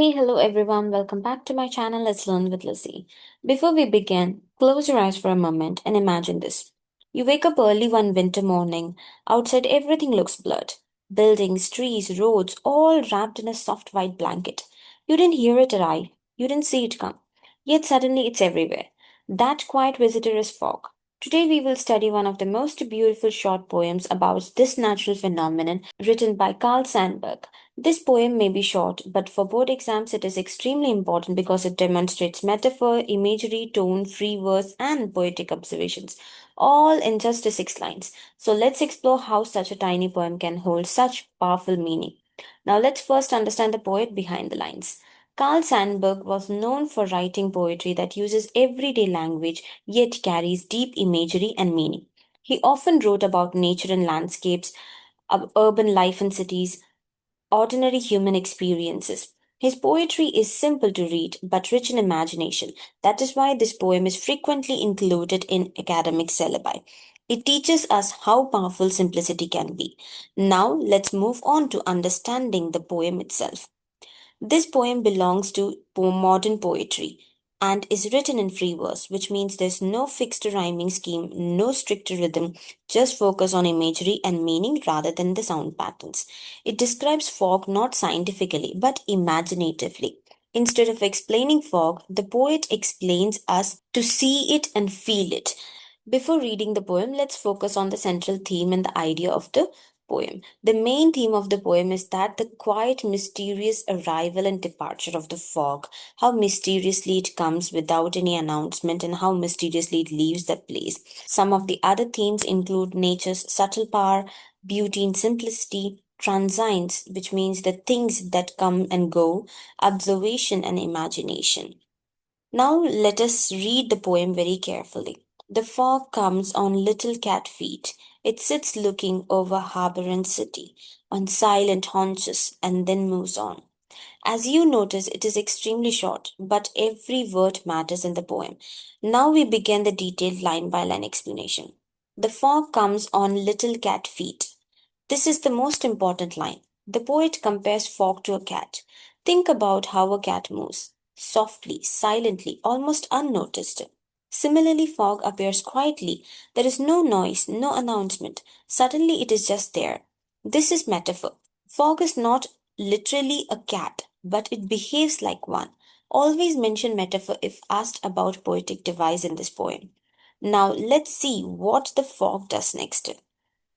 Hey, hello everyone. Welcome back to my channel. Let's learn with Lizzie. Before we begin, close your eyes for a moment and imagine this. You wake up early one winter morning. Outside, everything looks blurred. Buildings, trees, roads, all wrapped in a soft white blanket. You didn't hear it arrive. You didn't see it come. Yet suddenly it's everywhere. That quiet visitor is fog. Today we will study one of the most beautiful short poems about this natural phenomenon written by Carl Sandburg. This poem may be short, but for board exams it is extremely important because it demonstrates metaphor, imagery, tone, free verse, and poetic observations, all in just 6 lines. So let's explore how such a tiny poem can hold such powerful meaning. Now let's first understand the poet behind the lines. Carl Sandburg was known for writing poetry that uses everyday language yet carries deep imagery and meaning. He often wrote about nature and landscapes, urban life in cities, ordinary human experiences. His poetry is simple to read but rich in imagination. That is why this poem is frequently included in academic syllabi. It teaches us how powerful simplicity can be. Now, let's move on to understanding the poem itself. This poem belongs to modern poetry and is written in free verse, which means there's no fixed rhyming scheme, no strict rhythm, just focus on imagery and meaning rather than the sound patterns. It describes fog not scientifically but imaginatively. Instead of explaining fog, the poet explains us to see it and feel it. Before reading the poem, let's focus on the central theme and the idea of the poem. The main theme of the poem is that the quiet, mysterious arrival and departure of the fog, how mysteriously it comes without any announcement, and how mysteriously it leaves that place. Some of the other themes include nature's subtle power, beauty and simplicity, transience, which means the things that come and go, observation and imagination. Now let us read the poem very carefully. The fog comes on little cat feet. It sits looking over harbor and city, on silent haunches, and then moves on. As you notice, it is extremely short, but every word matters in the poem. Now we begin the detailed line by line explanation. The fog comes on little cat feet. This is the most important line. The poet compares fog to a cat. Think about how a cat moves softly, silently, almost unnoticed. Similarly, fog appears quietly. There is no noise, no announcement. Suddenly, it is just there. This is metaphor. Fog is not literally a cat, but it behaves like one. Always mention metaphor if asked about poetic device in this poem. Now, let's see what the fog does next.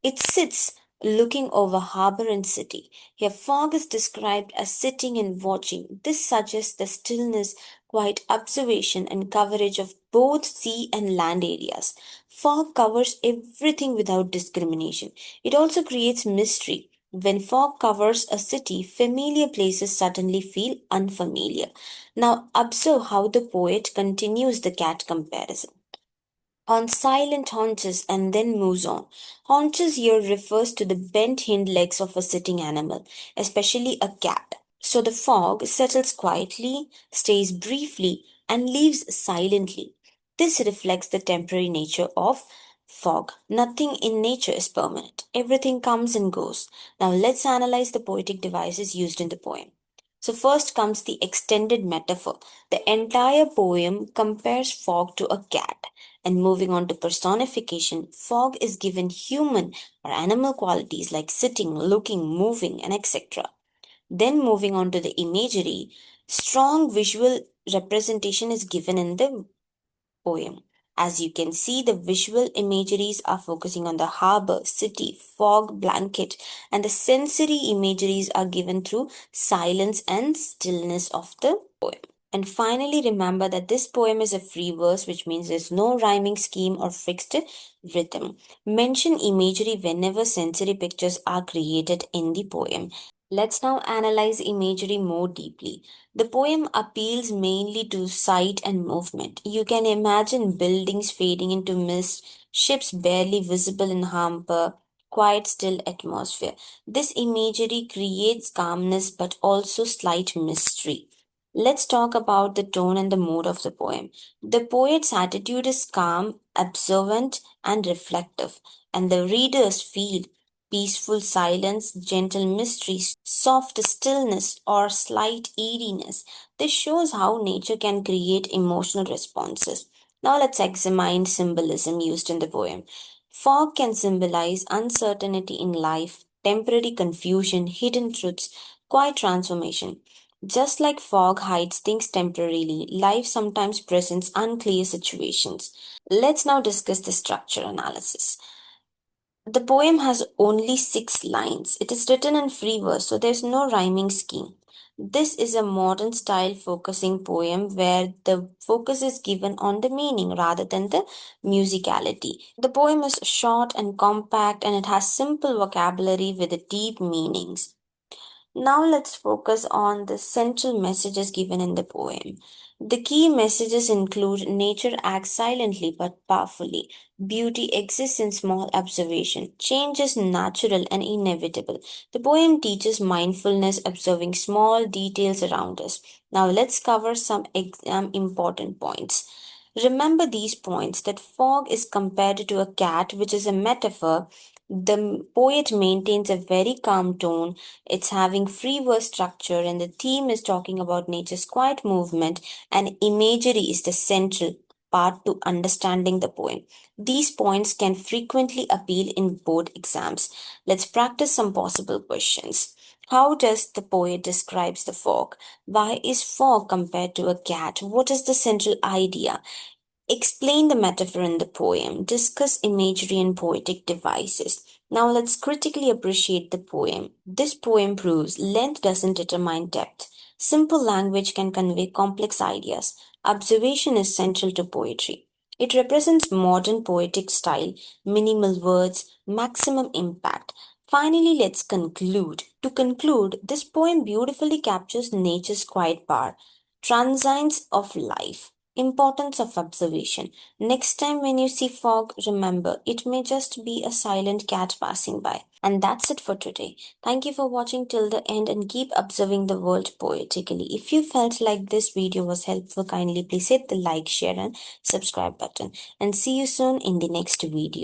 It sits looking over harbor and city. Here, fog is described as sitting and watching. This suggests the stillness, quiet observation, and coverage of both sea and land areas. Fog covers everything without discrimination. It also creates mystery. When fog covers a city, familiar places suddenly feel unfamiliar. Now, observe how the poet continues the cat comparison on silent haunches and then moves on. Haunches here refers to the bent hind legs of a sitting animal, especially a cat. So the fog settles quietly, stays briefly, and leaves silently. This reflects the temporary nature of fog. Nothing in nature is permanent. Everything comes and goes. Now let's analyze the poetic devices used in the poem. So first comes the extended metaphor. The entire poem compares fog to a cat. And moving on to personification, fog is given human or animal qualities like sitting, looking, moving, and etc. Then moving on to the imagery, strong visual representation is given in the poem. As you can see, the visual imageries are focusing on the harbor, city, fog, blanket, and the sensory imageries are given through silence and stillness of the poem. And finally, remember that this poem is a free verse, which means there's no rhyming scheme or fixed rhythm. Mention imagery whenever sensory pictures are created in the poem. Let's now analyze imagery more deeply. The poem appeals mainly to sight and movement. You can imagine buildings fading into mist, ships barely visible in harbor, quiet, still atmosphere. This imagery creates calmness but also slight mystery. Let's talk about the tone and the mood of the poem. The poet's attitude is calm, observant, and reflective, and the readers feel peaceful silence, gentle mystery, soft stillness, or slight eeriness. This shows how nature can create emotional responses. Now let's examine symbolism used in the poem. Fog can symbolize uncertainty in life, temporary confusion, hidden truths, quiet transformation. Just like fog hides things temporarily, life sometimes presents unclear situations. Let's now discuss the structure analysis. The poem has only 6 lines. It is written in free verse, so there's no rhyming scheme. This is a modern style focusing poem where the focus is given on the meaning rather than the musicality. The poem is short and compact and it has simple vocabulary with deep meanings. Now let's focus on the central messages given in the poem. The key messages include nature acts silently but powerfully. Beauty exists in small observation. Change is natural and inevitable. The poem teaches mindfulness, observing small details around us. Now let's cover some exam important points. Remember these points that fog is compared to a cat, which is a metaphor. The poet maintains a very calm tone. It's having free verse structure, and the theme is talking about nature's quiet movement, and imagery is the central part to understanding the poem. These points can frequently appeal in board exams. Let's practice some possible questions. How does the poet describes the fog? Why is fog compared to a cat? What is the central idea? Explain the metaphor in the poem. Discuss imagery and poetic devices. Now let's critically appreciate the poem. This poem proves length doesn't determine depth. Simple language can convey complex ideas. Observation is central to poetry. It represents modern poetic style, minimal words, maximum impact. Finally, let's conclude. To conclude, this poem beautifully captures nature's quiet power, transience of life. Importance of observation. Next time when you see fog, remember it may just be a silent cat passing by. And that's it for today. Thank you for watching till the end and keep observing the world poetically. If you felt like this video was helpful, kindly please hit the like, share, and subscribe button. And see you soon in the next video.